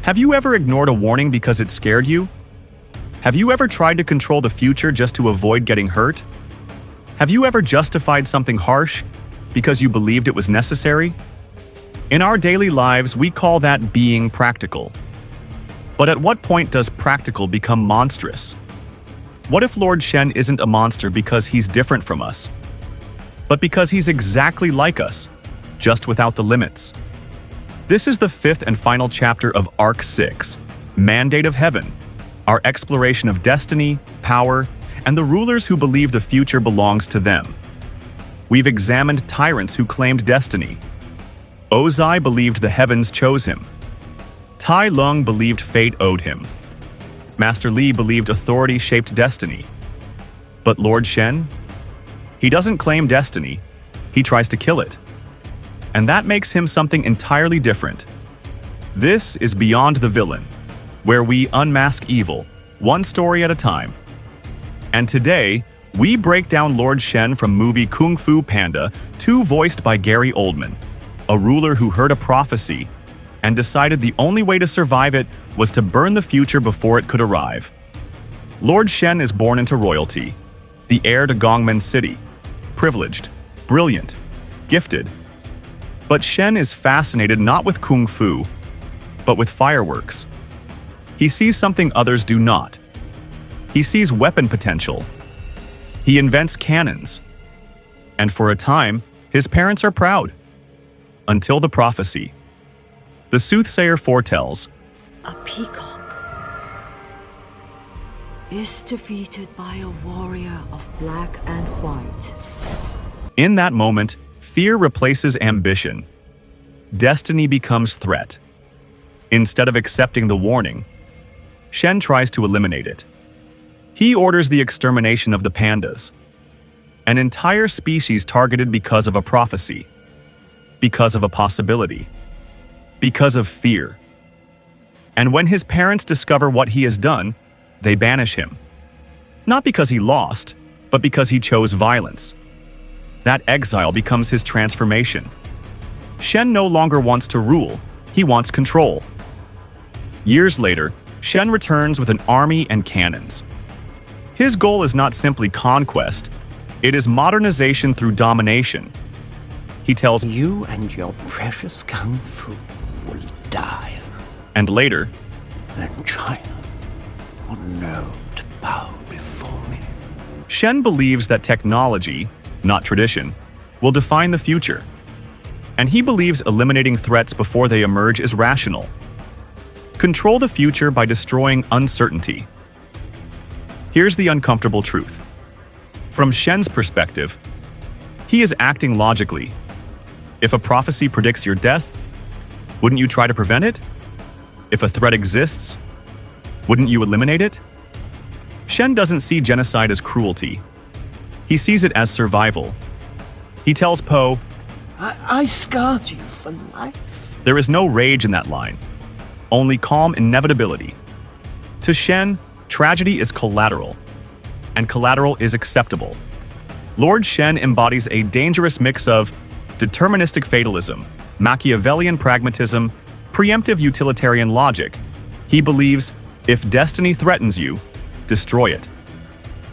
Have you ever ignored a warning because it scared you? Have you ever tried to control the future just to avoid getting hurt? Have you ever justified something harsh because you believed it was necessary? In our daily lives, we call that being practical. But at what point does practical become monstrous? What if Lord Shen isn't a monster because he's different from us, but because he's exactly like us, just without the limits? This is the fifth and final chapter of Arc 6, Mandate of Heaven, our exploration of destiny, power, and the rulers who believe the future belongs to them. We've examined tyrants who claimed destiny. Ozai believed the heavens chose him. Tai Lung believed fate owed him. Master Li believed authority shaped destiny. But Lord Shen? He doesn't claim destiny, he tries to kill it. And that makes him something entirely different. This is Beyond the Villain, where we unmask evil, one story at a time. And today, we break down Lord Shen from movie Kung Fu Panda, voiced by Gary Oldman, a ruler who heard a prophecy and decided the only way to survive it was to burn the future before it could arrive. Lord Shen is born into royalty, the heir to Gongmen City, privileged, brilliant, gifted. But Shen is fascinated not with Kung Fu, but with fireworks. He sees something others do not. He sees weapon potential. He invents cannons. And for a time, his parents are proud. Until the prophecy. The soothsayer foretells, a peacock is defeated by a warrior of black and white. In that moment, fear replaces ambition. Destiny becomes threat. Instead of accepting the warning, Shen tries to eliminate it. He orders the extermination of the pandas, an entire species targeted because of a prophecy, because of a possibility, because of fear. And when his parents discover what he has done, they banish him. Not because he lost, but because he chose violence. That exile becomes his transformation. Shen no longer wants to rule, he wants control. Years later, Shen returns with an army and cannons. His goal is not simply conquest, it is modernization through domination. He tells, "You and your precious Kung Fu will die." And later, "Then China will know to bow before me." Shen believes that technology, not tradition, will define the future. And he believes eliminating threats before they emerge is rational. Control the future by destroying uncertainty. Here's the uncomfortable truth. From Shen's perspective, he is acting logically. If a prophecy predicts your death, wouldn't you try to prevent it? If a threat exists, wouldn't you eliminate it? Shen doesn't see genocide as cruelty. He sees it as survival. He tells Po, I scarred you for life." there is no rage in that line, only calm inevitability. To Shen, tragedy is collateral, and collateral is acceptable. Lord Shen embodies a dangerous mix of deterministic fatalism, Machiavellian pragmatism, preemptive utilitarian logic. He believes, if destiny threatens you, destroy it.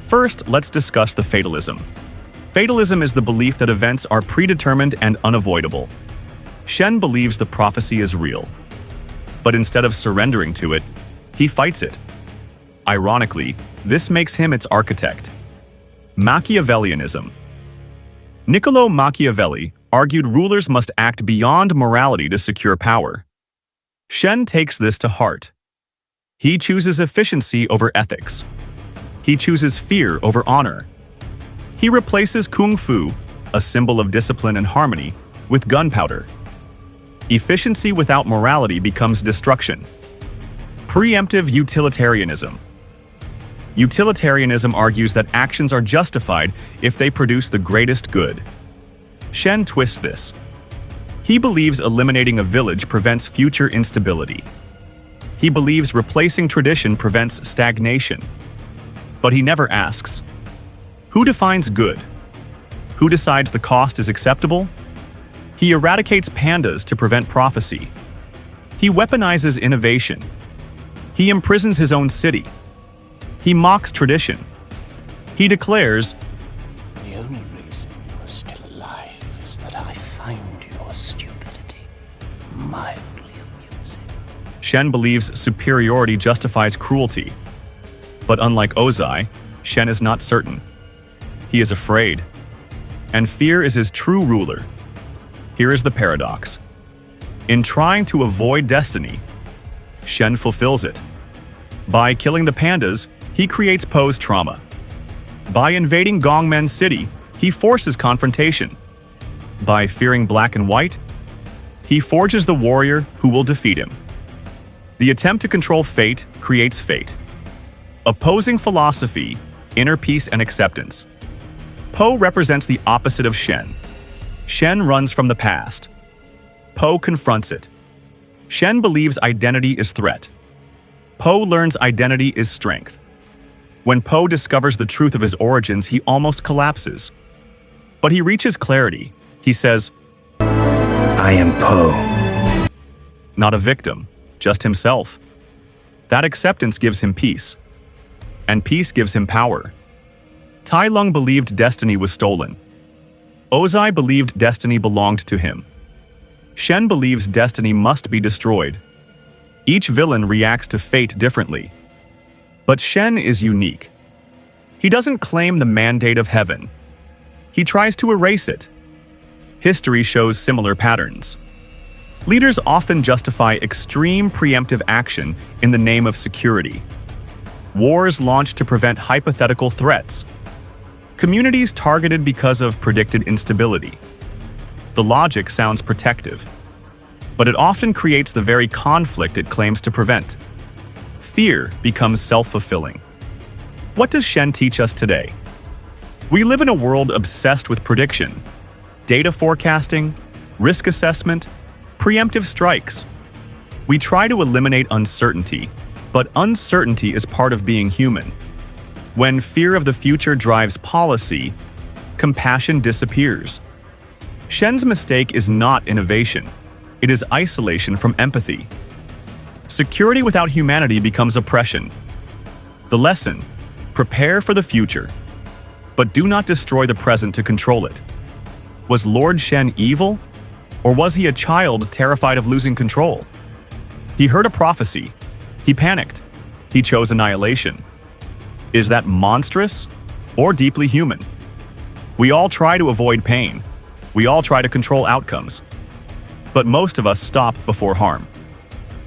First, let's discuss the fatalism. Fatalism is the belief that events are predetermined and unavoidable. Shen believes the prophecy is real. But instead of surrendering to it, he fights it. Ironically, this makes him its architect. Machiavellianism. Niccolo Machiavelli argued rulers must act beyond morality to secure power. Shen takes this to heart. He chooses efficiency over ethics. He chooses fear over honor. He replaces Kung Fu, a symbol of discipline and harmony, with gunpowder. Efficiency without morality becomes destruction. Preemptive utilitarianism. Utilitarianism argues that actions are justified if they produce the greatest good. Shen twists this. He believes eliminating a village prevents future instability. He believes replacing tradition prevents stagnation. But he never asks, who defines good? Who decides the cost is acceptable? He eradicates pandas to prevent prophecy. He weaponizes innovation. He imprisons his own city. He mocks tradition. He declares, The only reason you are still alive is that I find your stupidity mildly amusing. Shen believes superiority justifies cruelty. But unlike Ozai, Shen is not certain. He is afraid. And fear is his true ruler. Here is the paradox. In trying to avoid destiny, Shen fulfills it. By killing the pandas, he creates Po's trauma. By invading Gongmen's city, he forces confrontation. By fearing black and white, he forges the warrior who will defeat him. The attempt to control fate creates fate. Opposing philosophy, inner peace and acceptance. Po represents the opposite of Shen. Shen runs from the past. Po confronts it. Shen believes identity is threat. Po learns identity is strength. When Po discovers the truth of his origins, he almost collapses. But he reaches clarity. He says, I am Po. Not a victim, just himself. That acceptance gives him peace. And peace gives him power. Tai Lung believed destiny was stolen. Ozai believed destiny belonged to him. Shen believes destiny must be destroyed. Each villain reacts to fate differently. But Shen is unique. He doesn't claim the mandate of heaven. He tries to erase it. History shows similar patterns. Leaders often justify extreme preemptive action in the name of security. Wars launched to prevent hypothetical threats. Communities targeted because of predicted instability. The logic sounds protective, but it often creates the very conflict it claims to prevent. Fear becomes self-fulfilling. What does Shen teach us today? We live in a world obsessed with prediction, data forecasting, risk assessment, preemptive strikes. We try to eliminate uncertainty, but uncertainty is part of being human. When fear of the future drives policy, compassion disappears. Shen's mistake is not innovation. It is isolation from empathy. Security without humanity becomes oppression. The lesson: prepare for the future, but do not destroy the present to control it. Was Lord Shen evil? Or was he a child terrified of losing control? He heard a prophecy. He panicked. He chose annihilation. Is that monstrous or deeply human? We all try to avoid pain. We all try to control outcomes. But most of us stop before harm.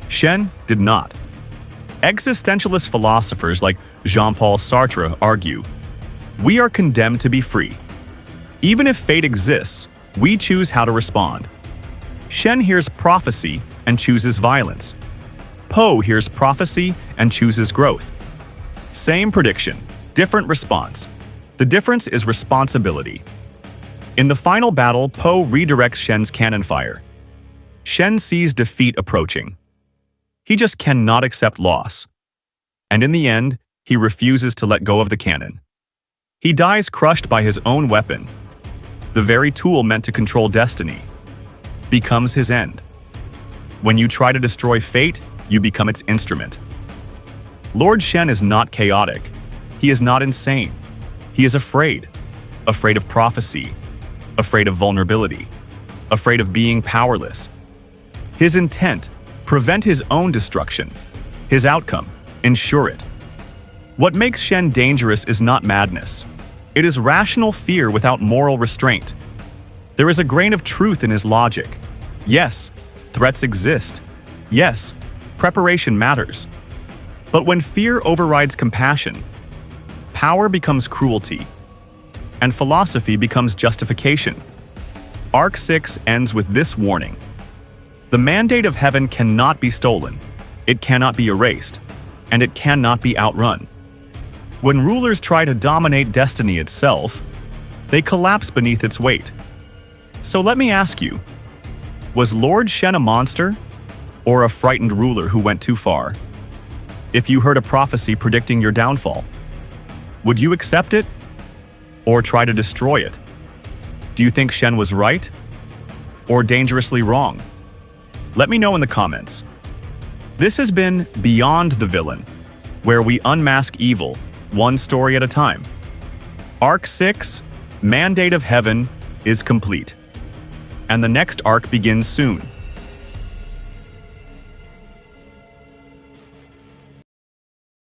Shen did not. Existentialist philosophers like Jean-Paul Sartre argue, we are condemned to be free. Even if fate exists, we choose how to respond. Shen hears prophecy and chooses violence. Po hears prophecy and chooses growth. Same prediction, different response. The difference is responsibility. In the final battle, Po redirects Shen's cannon fire. Shen sees defeat approaching. He just cannot accept loss. And in the end, he refuses to let go of the cannon. He dies crushed by his own weapon. The very tool meant to control destiny becomes his end. When you try to destroy fate, you become its instrument. Lord Shen is not chaotic. He is not insane. He is afraid. Afraid of prophecy. Afraid of vulnerability. Afraid of being powerless. His intent: prevent his own destruction. His outcome: ensure it. What makes Shen dangerous is not madness. It is rational fear without moral restraint. There is a grain of truth in his logic. Yes, threats exist. Yes, preparation matters. But when fear overrides compassion, power becomes cruelty, and philosophy becomes justification. Arc 6 ends with this warning. The mandate of heaven cannot be stolen, it cannot be erased, and it cannot be outrun. When rulers try to dominate destiny itself, they collapse beneath its weight. So let me ask you, was Lord Shen a monster or a frightened ruler who went too far? If you heard a prophecy predicting your downfall, would you accept it or try to destroy it? Do you think Shen was right or dangerously wrong? Let me know in the comments. This has been Beyond the Villain, where we unmask evil, one story at a time. Arc 6, Mandate of Heaven, is complete. And the next arc begins soon.